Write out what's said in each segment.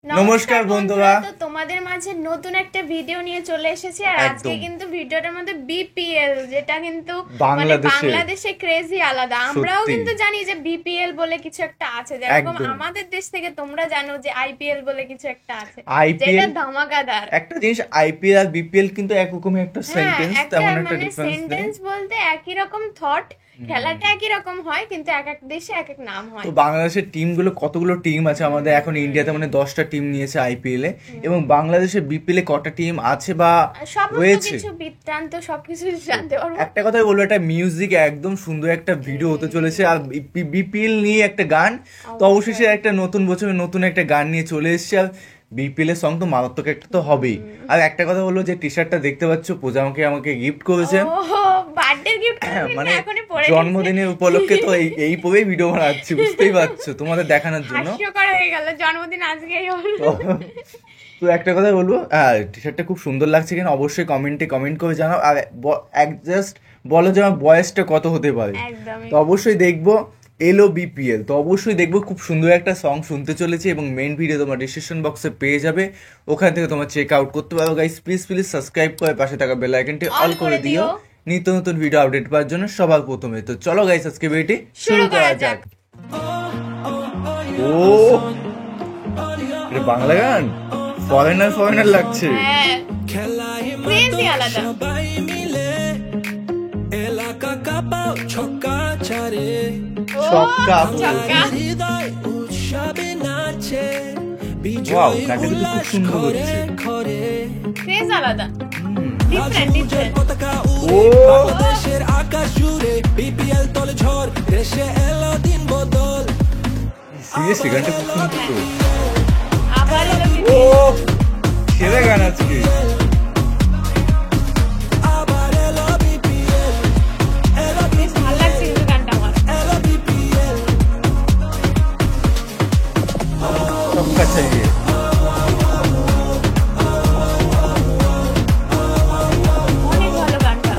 নমস্কার বন্ধুরা, তো তোমাদের মাঝে নতুন একটা ভিডিও নিয়ে চলে এসেছি। আর আজকে কিন্তু ভিডিওটার মধ্যে বিপিএল, যেটা কিন্তু মানে বাংলাদেশে ক্রেজি আলাদা। আমরাও কিন্তু জানি যে বিপিএল বলে কিছু একটা আছে, যেরকম আমাদের দেশ থেকে তোমরা জানো যে আইপিএল বলে কিছু একটা আছে, যেটা ধামাকাদার একটা জিনিস। আইপিএল আর বিপিএল কিন্তু একরকমই একটা সেন্টেন্স, তেমন একটা ডিফারেন্স সেন্টেন্স বলতে একই রকম থট, খেলাটা একই রকম হয়, কিন্তু এক এক দেশে এক এক নাম হয়। তো বাংলাদেশের টিমগুলো, কতগুলো টিম আছে আমাদের এখন ইন্ডিয়াতে, মানে 10টা টিম নিয়েছে আইপিএল এ, এবং বাংলাদেশের বিপিএল এ কটা টিম আছে বা রয়েছে কিছু বৃত্তান্ত সবকিছু জানতে পারবো। একটা কথাই বলবো, একটা মিউজিক একদম সুন্দর একটা ভিডিও হতে চলেছে, আর বিপিএল নিয়ে একটা গান। তো অবশেষে একটা নতুন বছরে নতুন একটা গান নিয়ে চলে এসেছে, আর বিপিএল এর সং তো মারাত্মক একটা তো হবেই। আর একটা কথা বলবো, যে টি শার্টটা দেখতে পাচ্ছ পূজা আমাকে গিফট করেছে, মানে জন্মদিনের উপলক্ষে। তো এই পরেই ভিডিও বানাচ্ছি, বুঝতেই পারছো, তোমাদের দেখানোর জন্য। জন্মদিন আজকেই হলো। তো একটা কথা বলবো, টি শার্টটা খুব সুন্দর লাগছে কিনা অবশ্যই কমেন্ট করে জানাও, আর জাস্ট বলো যে আমার বয়সটা কত হতে পারে। তো অবশ্যই দেখবো এলো বিপিএল, তো অবশ্যই দেখবো। খুব সুন্দর একটা সং শুনতে চলেছে, এবং মেইন ভিডিও তোমার ডিসক্রিপশন বক্সে পেয়ে যাবে, ওখান থেকে তোমার চেক আউট করতে পারো। গাইস প্লিজ সাবস্ক্রাইব করে পাশে থাকা বেল আইকনটি অল করে দিও নিত্য নতুন ভিডিও আপডেট পাওয়ার জন্য সবার প্রথমে। তো চলো গাইস, আজকে ভিডিওটি শুরু করা যাক। ও এটা বাংলা গান, ফরেনার লাগছে। ওয়াও, গানটা কিন্তু খুব সুন্দর হচ্ছে। ক্রেজ আলাদা, ডিফারেন্ট। ও দেশের আকাশ জুড়ে বিপিএল তলে ঝড়, দেশে এলো দিন বদল। সিরিয়াসলি গানটা খুব সুন্দর। আবার ও ছেলে গান আজকে। चाहिए অনেক ভালো গানটা,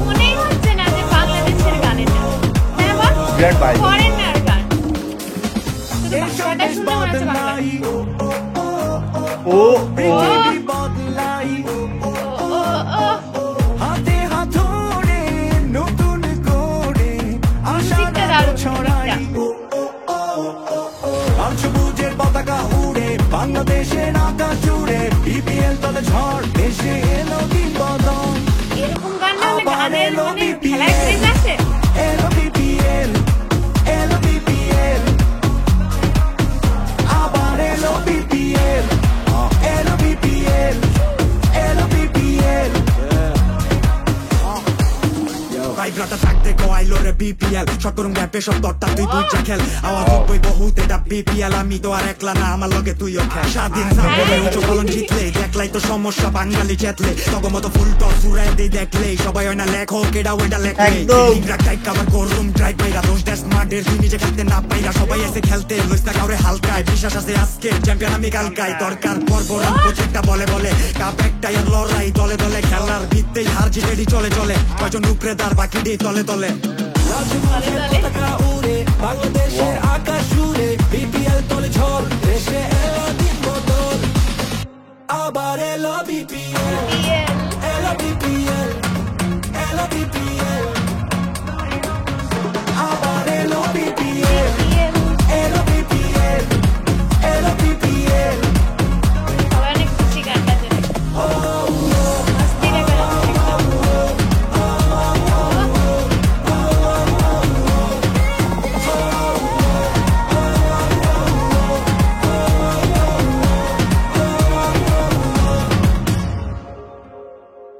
মনেই হচ্ছে না যে বাংলাদেশের গান এটা। হ্যাঁ বল, ফরেনার গান, শুধু ভাষাটা শুনে মনে হচ্ছে বাংলা। ও বদলাই হাতে হাত ধরে নতুন করে মিউজিকটা দারুণ, ছড়াই সবুজের পতাকা উড়ে বাংলাদেশের আকাশ জুড়ে, বিপিএল তলে ঝড়, দেশে এলো দিন বদল। এরকম গান না হলে গানের মানে খেলায় ক্রেজ আছে। এলো বিপিএল, এলো বিপিএল, আবার এলো বিপিএল, এলো বিপিএল, এলো বিপিএল। ভাইব্রাটা থাকতে কোয়াইলো রে বিপিএল, শট করুন গ্যাপে সব দরটা তুই দুইটা খেল। আওয়াজ উঠবই বহুত এটা বিপিএল, আমি তো আর একলা না, আমার লগে তুইও খেল। স্বাধীন না বলে উঁচু ফলন জিতলে, দেখলাই তো সমস্যা বাঙালি চেতলে, তগমত ফুল টস ফুরাই দেই দেখলে, সবাই হয় না লেখক এটা ওইটা লেখলে। টাইট কাভার করুম ড্রাইভ পাইরা, দোষ দেশ মাঠের তুই নিজে খেলতে না পাইরা, সবাই এসে খেলতে লইস না কাউরে হালকায়, বিশ্বাস আছে আজকে চ্যাম্পিয়ন আমি কালকায়। দরকার পর্ব রান প্রত্যেকটা বলে বলে, কাপ একটাই আর লড়াই দলে দলে, খেলার ভিত্তেই হার জিতেডি চলে চলে, কয়জন উপরে দার বাকি ডি তলে তলে। বাংলাদেশের আকাশ জুড়ে বিপিএল তলে ঝড়, দেশে এলো দিন বদল, আবার এলো বিপিএল, এলো বিপিএল, এলো বিপিএল, আবার এলো বিপিএল, এলো বিপিএল, এলো বিপিএল। সবাই অনেক খুশি গানটা জেনে। মস্তি রে গেল।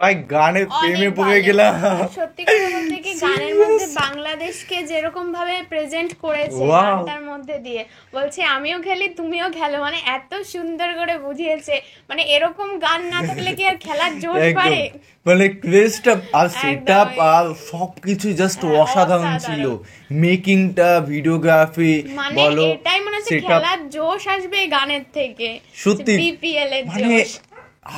ভাই গানের প্রেমে পড়ে গেলাম। সত্যি কথা বলতে কি, গানের মধ্যে বাংলাদেশকে যেরকম ভাবে প্রেজেন্ট করেছে গানটার মধ্যে দিয়ে, বলছে আমিও খেলি তুমিও খেলো, মানে এত সুন্দর করে বুঝিয়েছে। মানে এরকম গান না থাকলে কি আর খেলার জোশ পারে? মানে ক্রেজটা আর সেটআপ আর সবকিছু জাস্ট অসাধারণ ছিল। মেকিংটা, ভিডিওগ্রাফি বলো, এটাই মনে হচ্ছে খেলার জোশ আসবে গানের থেকে। সত্যি বিপিএল এর মানে জোশ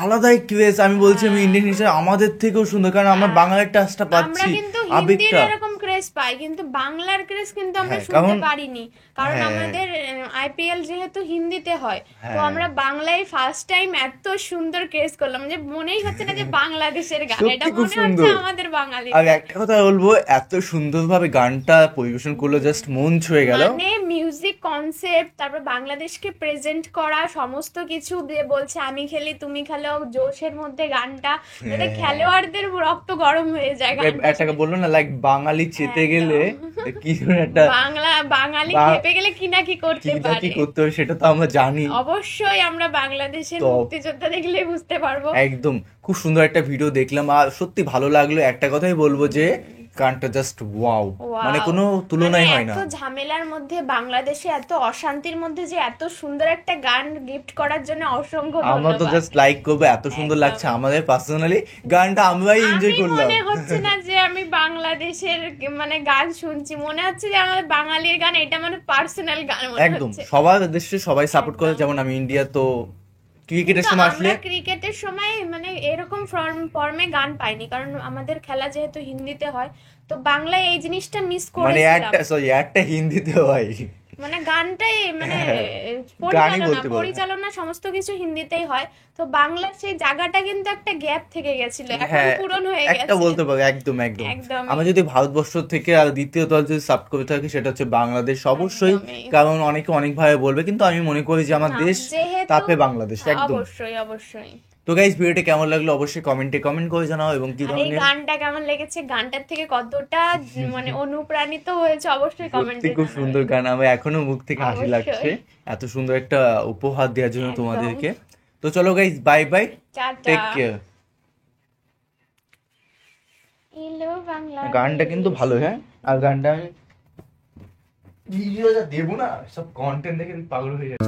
আলাদাই ক্রেজ। আমি বলছি আমি ইন্ডিয়ান হিসেবে আমাদের থেকেও সুন্দর, কারণ আমরা বাঙালির টাচটা পাচ্ছি, আবেগটা। ক্রেজ পাই, কিন্তু বাংলার ক্রেজ কিন্তু আমরা শুনতে পারিনি, কারণ আমাদের আইপিএল যেহেতু হিন্দিতে হয়, তো আমরা বাংলায় ফার্স্ট টাইম এত সুন্দর ক্রেজ করলাম যে মনেই হচ্ছে না যে বাংলাদেশের গান, এটা মনে হচ্ছে আমাদের বাঙালি। আর একটা কথা বলবো, এত সুন্দরভাবে গানটা পরিবেশন করলো, জাস্ট মন ছুঁয়ে গেল। মানে মিউজিক কনসেপ্ট, তারপর বাংলাদেশকে প্রেজেন্ট করা সমস্ত কিছু, যে বলছে আমি খেলি তুমি খেলো, জোশের মধ্যে গানটা, এটা খেলোয়াড়দের রক্ত গরম হয়ে যায়। একটা বললো না, লাইক বাঙালি চেতে গেলে কি একটা বাঙালি খেপে গেলে কি না কি করতে পারে, সেটা তো আমরা জানি। অবশ্যই আমরা বাংলাদেশের মুক্তিযোদ্ধা দেখলে বুঝতে পারবো। একদম খুব সুন্দর একটা ভিডিও দেখলাম, আর সত্যি ভালো লাগলো। একটা কথাই বলবো যে গানটা জাস্ট ওয়াও, মানে কোনো তুলনাই হয় না। এত ঝামেলার মধ্যে, বাংলাদেশে এত অশান্তির মধ্যে যে এত সুন্দর একটা গান গিফট করার জন্য অসংখ্য ধন্যবাদ। আমরা তো জাস্ট লাইক করবো, এত সুন্দর লাগছে আমাদের পার্সোনালি গানটা, আমরাই এনজয় করলাম। মনে হচ্ছে না যে আমি বাংলাদেশের মানে গান শুনছি, মনে হচ্ছে যে আমাদের বাঙালির গান, এটা মানে পার্সোনাল গান মনে হচ্ছে। একদম সবার দেশে সবাই সাপোর্ট করে, যেমন আমি ইন্ডিয়া তো ক্রিকেটের সময় আসলে, ক্রিকেটের সময় মানে এরকম ফর্মে গান পাইনি, কারণ আমাদের খেলা যেহেতু হিন্দিতে হয়, তো বাংলায় এই জিনিসটা মিস করেছিলাম। মানে একটা হিন্দিতে হয়, মানে গানটাই মানে পরিচালনা সমস্ত কিছু হিন্দিতেই হয়, তো বাংলার সেই জায়গাটা কিন্তু একটা গ্যাপ থেকে গেছিল, এখন পূরণ হয়ে গেছে একটা বলতে পারো। একদম আমরা যদি ভারতবর্ষ থেকে আর দ্বিতীয় দল যদি সাপোর্ট করে থাকি, সেটা হচ্ছে বাংলাদেশ অবশ্যই, কারণ অনেকে অনেক ভাবে বলবে, কিন্তু আমি মনে করি যে আমার দেশ, তারপরে বাংলাদেশ। একদম অবশ্যই। তো গাইস, ভিডিওটা কেমন লাগলো অবশ্যই কমেন্টে কমেন্ট করে জানাও, এবং কি ধরনের গানটা কেমন লেগেছে, গানটার থেকে কতটা মানে অনুপ্রাণিত হয়েছে অবশ্যই কমেন্টে। খুব সুন্দর গান, আমার এখনো মুখ থেকে হাসি লাগছে, এত সুন্দর একটা উপহার দেওয়ার জন্য তোমাদেরকে। তো চলো guys, bye bye, take care. গানটা কিন্তু ভালো, হ্যাঁ। আর গানটা আমি ভিডিওটা দেবো না, সব কন্টেন্ট দেখে পাগল হয়ে যাবে।